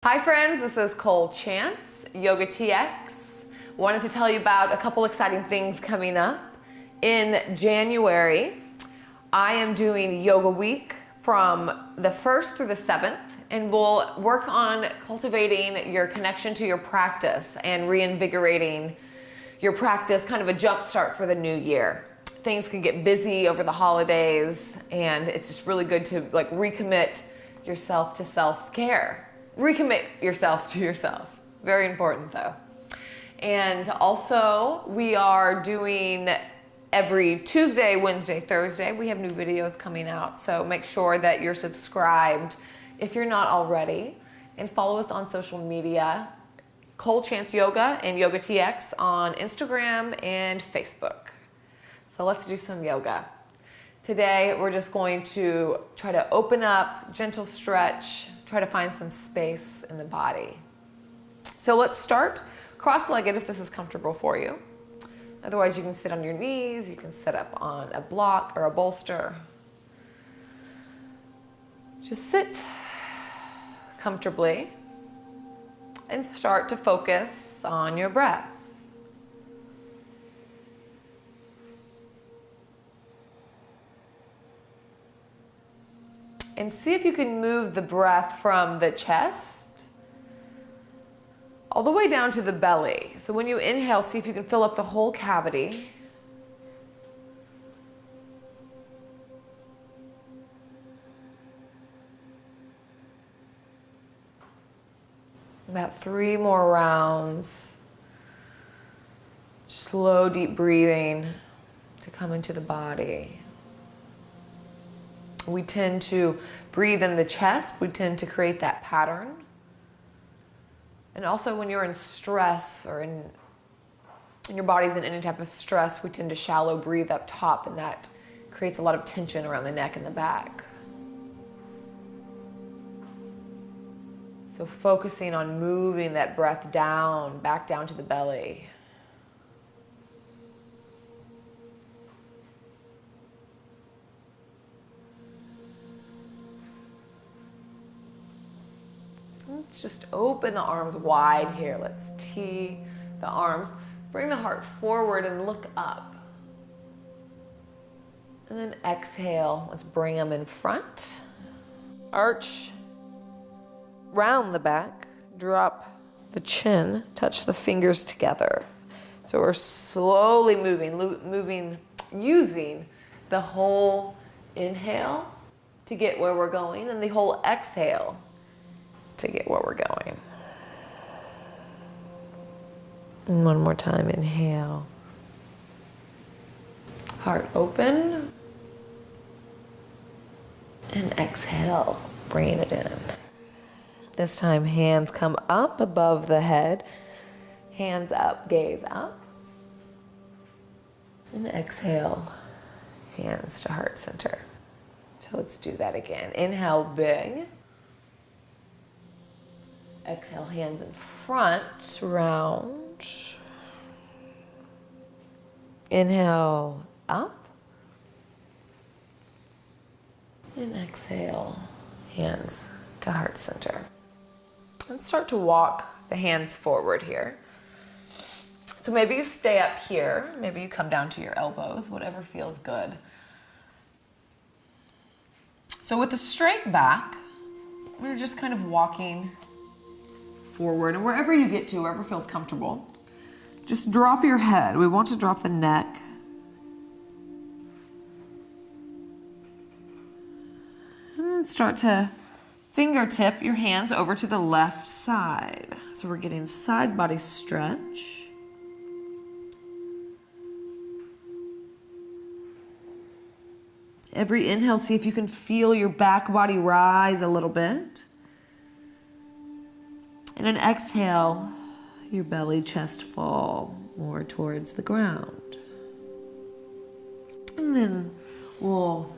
Hi friends, this is Cole Chance, Yoga TX. Wanted to tell you about a couple exciting things coming up. In January, I am doing Yoga Week from the 1st through the 7th, and we'll work on cultivating your connection to your practice and reinvigorating your practice, kind of a jump start for the new year. Things can get busy over the holidays, and it's just really good to recommit yourself to self-care. Recommit yourself to yourself. Very important though. And also we are doing every Tuesday, Wednesday, Thursday. We have new videos coming out. So make sure that you're subscribed if you're not already, and follow us on social media, Cole Chance Yoga and Yoga TX on Instagram and Facebook. So let's do some yoga. Today we're just going to try to open up, gentle stretch, try to find some space in the body. So let's start cross-legged if this is comfortable for you. Otherwise you can sit on your knees, you can sit up on a block or a bolster. Just sit comfortably and start to focus on your breath. And see if you can move the breath from the chest all the way down to the belly. So when you inhale, see if you can fill up the whole cavity. About 3 more rounds. Slow, deep breathing to come into the body. We tend to breathe in the chest. We tend to create that pattern. And also when you're in stress or in your body's in any type of stress, we tend to shallow breathe up top, and that creates a lot of tension around the neck and the back. So focusing on moving that breath down, back down to the belly. Let's just open the arms wide here. Let's tee the arms. Bring the heart forward and look up. And then exhale. Let's bring them in front. Arch. Round the back. Drop the chin. Touch the fingers together. So we're slowly moving, using the whole inhale to get where we're going, and the whole exhale to get where we're going. And one more time, inhale. Heart open. And exhale, bringing it in. This time, hands come up above the head. Hands up, gaze up. And exhale, hands to heart center. So let's do that again. Inhale, big. Exhale, hands in front, round. Inhale, up. And exhale, hands to heart center. Let's start to walk the hands forward here. So maybe you stay up here. Maybe you come down to your elbows, whatever feels good. So with a straight back, we're just kind of walking forward, and wherever you get to, wherever feels comfortable, just drop your head. We want to drop the neck. And start to fingertip your hands over to the left side. So we're getting side body stretch. Every inhale, see if you can feel your back body rise a little bit. And an exhale, your belly, chest fall more towards the ground. And then we'll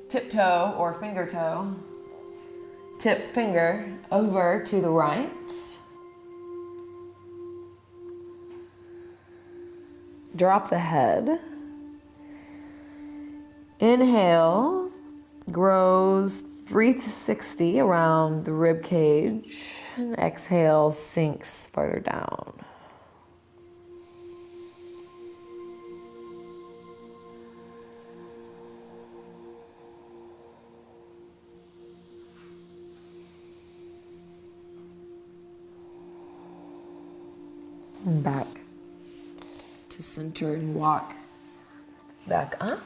tiptoe or finger toe, tip finger over to the right. Drop the head. Inhale, grows 360 around the rib cage. And exhale, sinks further down. And back to center and walk back up.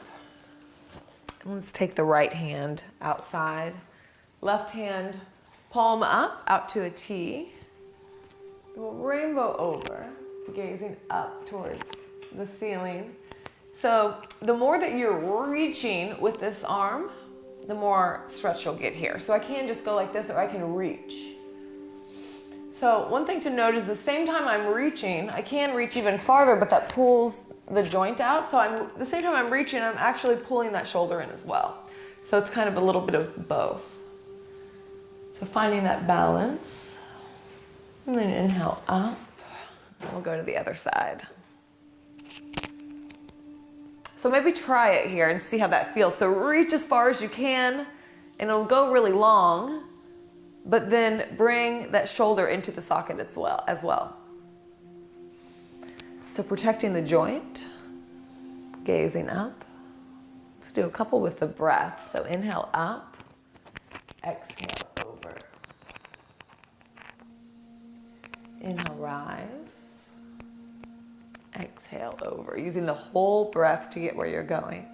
And let's take the right hand outside. Left hand, palm up, out to a T. We'll rainbow over, gazing up towards the ceiling. So the more that you're reaching with this arm, the more stretch you'll get here. So I can just go like this, or I can reach. So one thing to note is the same time I'm reaching, I can reach even farther, but that pulls the joint out. So the same time I'm reaching, I'm actually pulling that shoulder in as well. So it's kind of a little bit of both. So finding that balance. And then inhale up. And we'll go to the other side. So maybe try it here and see how that feels. So reach as far as you can, and it'll go really long. But then bring that shoulder into the socket as well. So protecting the joint, gazing up. Let's do a couple with the breath. So inhale up, exhale over. Inhale, rise. Exhale over, using the whole breath to get where you're going.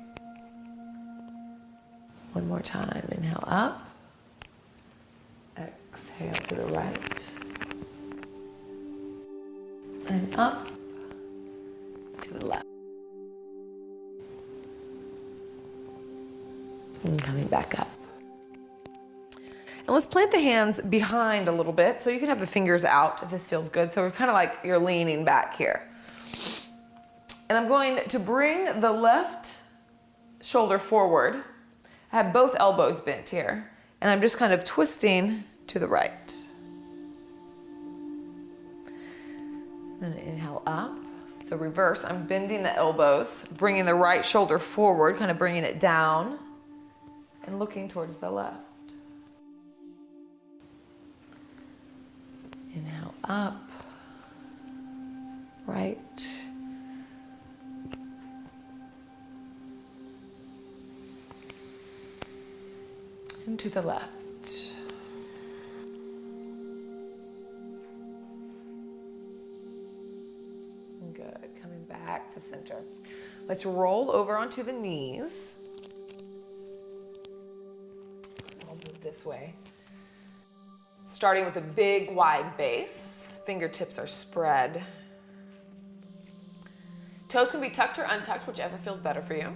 One more time, inhale up. Exhale to the right, and up to the left. And coming back up. And let's plant the hands behind a little bit, so you can have the fingers out if this feels good. So we're kind of like you're leaning back here. And I'm going to bring the left shoulder forward. I have both elbows bent here, and I'm just kind of twisting to the right. Then inhale up. So reverse, I'm bending the elbows, bringing the right shoulder forward, kind of bringing it down, and looking towards the left. Inhale up, right, and to the left. Good, coming back to center. Let's roll over onto the knees. Let's all move this way. Starting with a big wide base. Fingertips are spread. Toes can be tucked or untucked, whichever feels better for you.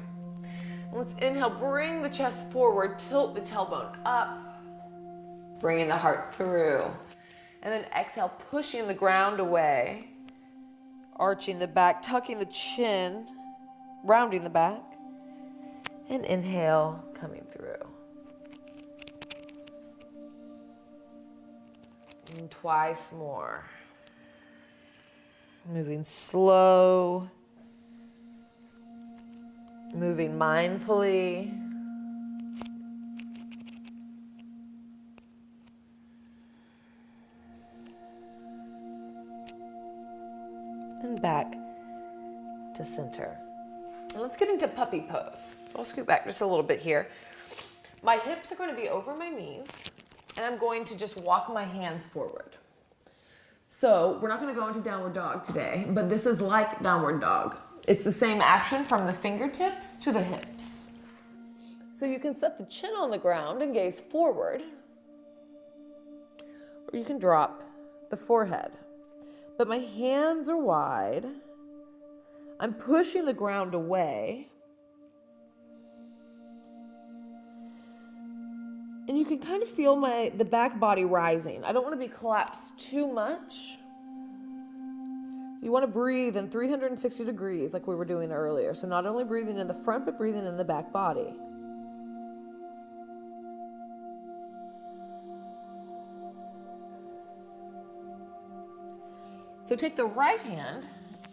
Let's inhale, bring the chest forward, tilt the tailbone up, bringing the heart through. And then exhale, pushing the ground away. Arching the back, tucking the chin, rounding the back, and inhale, coming through. And twice more. Moving slow, moving mindfully. And back to center. And let's get into puppy pose. So I'll scoot back just a little bit here. My hips are going to be over my knees, and I'm going to just walk my hands forward. So we're not going to go into downward dog today, but this is like downward dog. It's the same action from the fingertips to the hips. So you can set the chin on the ground and gaze forward, or you can drop the forehead. But my hands are wide. I'm pushing the ground away. And you can kind of feel the back body rising. I don't want to be collapsed too much. So you want to breathe in 360 degrees like we were doing earlier. So not only breathing in the front, but breathing in the back body. So take the right hand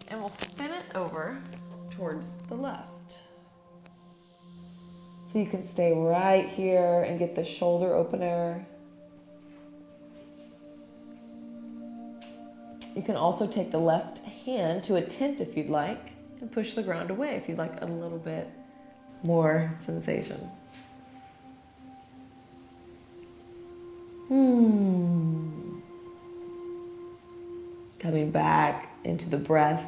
and we'll spin it over towards the left. So you can stay right here and get the shoulder opener. You can also take the left hand to a tent if you'd like and push the ground away if you'd like a little bit more sensation. Coming back into the breath.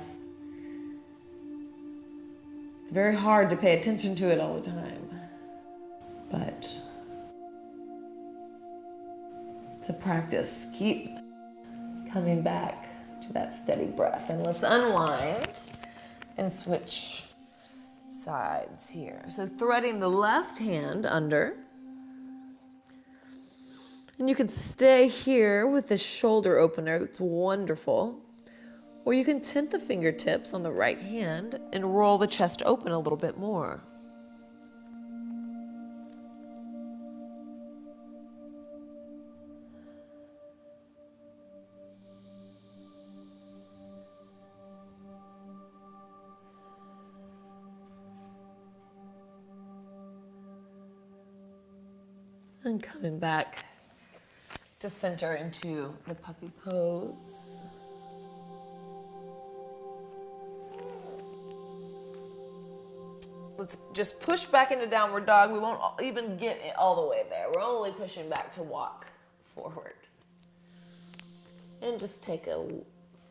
It's very hard to pay attention to it all the time, but it's a practice. Keep coming back to that steady breath, and let's unwind and switch sides here. So threading the left hand under, and you can stay here with the shoulder opener. It's wonderful. Or you can tent the fingertips on the right hand and roll the chest open a little bit more. And coming back to center into the puppy pose. Let's just push back into downward dog. We won't even get it all the way there. We're only pushing back to walk forward. And just take a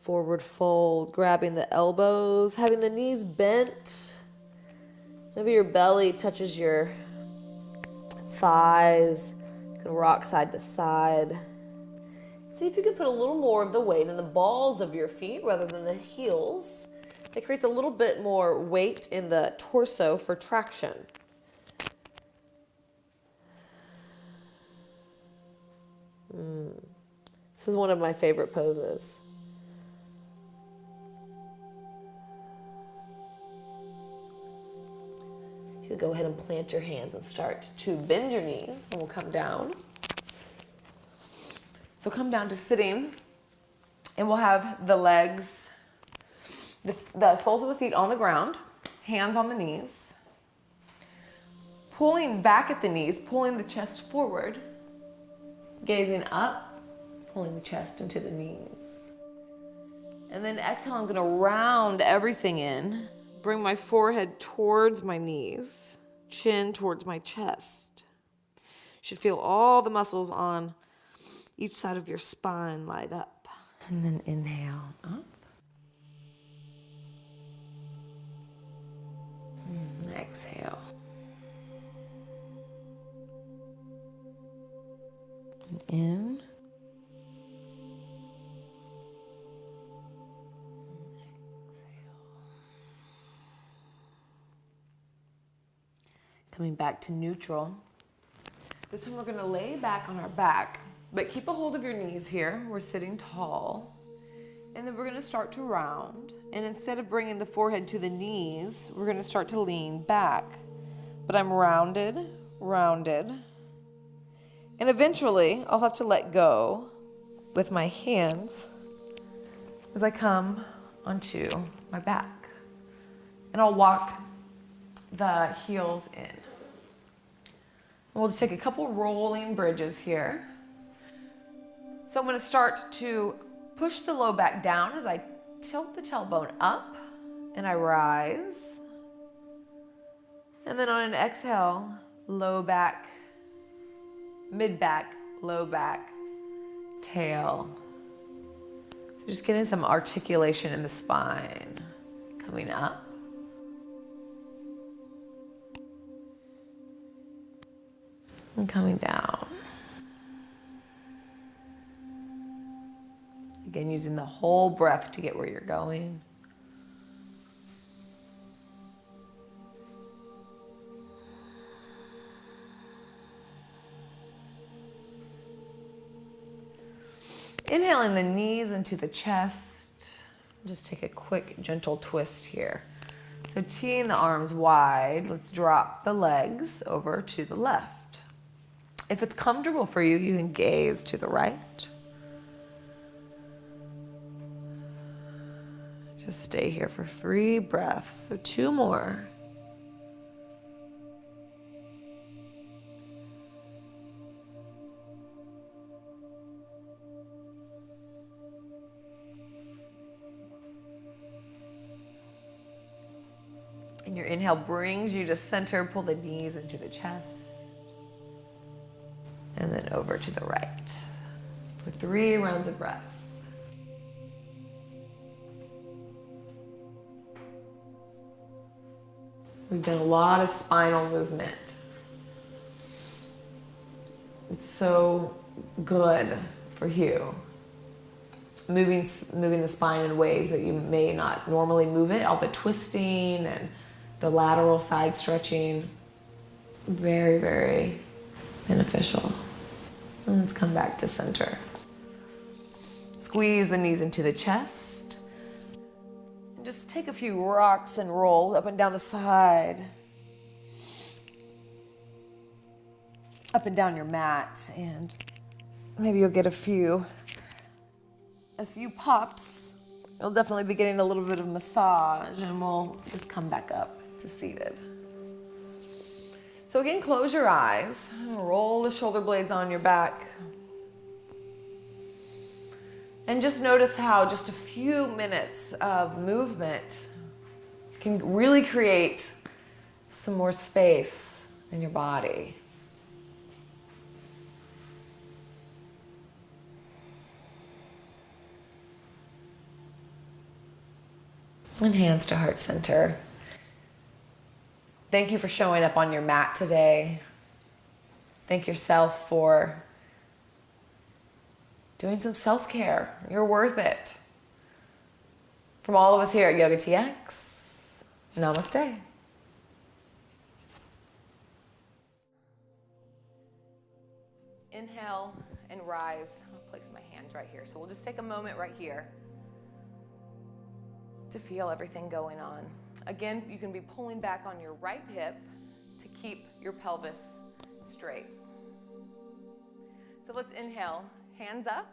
forward fold, grabbing the elbows, having the knees bent. So maybe your belly touches your thighs. You can rock side to side. See if you can put a little more of the weight in the balls of your feet rather than the heels. It creates a little bit more weight in the torso for traction. This is one of my favorite poses. You can go ahead and plant your hands and start to bend your knees, and we'll come down. So come down to sitting, and we'll have the legs, the soles of the feet on the ground, hands on the knees, pulling back at the knees, pulling the chest forward, gazing up, pulling the chest into the knees. And then exhale, I'm gonna round everything in, bring my forehead towards my knees, chin towards my chest. You should feel all the muscles on each side of your spine light up. And then inhale up. And exhale. And in. Coming back to neutral. This one we're gonna lay back on our back, but keep a hold of your knees here. We're sitting tall. And then we're gonna start to round. And instead of bringing the forehead to the knees, we're gonna start to lean back. But I'm rounded, rounded. And eventually, I'll have to let go with my hands as I come onto my back. And I'll walk the heels in. We'll just take a couple rolling bridges here. So I'm going to start to push the low back down as I tilt the tailbone up and I rise. And then on an exhale, low back, mid back, low back, tail. So just getting some articulation in the spine. Coming up. And coming down. Again, using the whole breath to get where you're going. Inhaling the knees into the chest. Just take a quick, gentle twist here. So teeing the arms wide, let's drop the legs over to the left. If it's comfortable for you, you can gaze to the right. Just stay here for 3 breaths, so 2 more. And your inhale brings you to center. Pull the knees into the chest. And then over to the right for 3 rounds of breath. We've done a lot of spinal movement. It's so good for you. Moving the spine in ways that you may not normally move it. All the twisting and the lateral side stretching. Very, very beneficial. And let's come back to center. Squeeze the knees into the chest. And just take a few rocks and roll up and down the side. Up and down your mat, and maybe you'll get a few pops. You'll definitely be getting a little bit of massage, and we'll just come back up to seated. So again, close your eyes, roll the shoulder blades on your back. And just notice how just a few minutes of movement can really create some more space in your body. And hands to heart center. Thank you for showing up on your mat today. Thank yourself for doing some self-care. You're worth it. From all of us here at Yoga TX, namaste. Inhale and rise. I'll place my hands right here. So we'll just take a moment right here to feel everything going on. Again, you can be pulling back on your right hip to keep your pelvis straight. So let's inhale, hands up.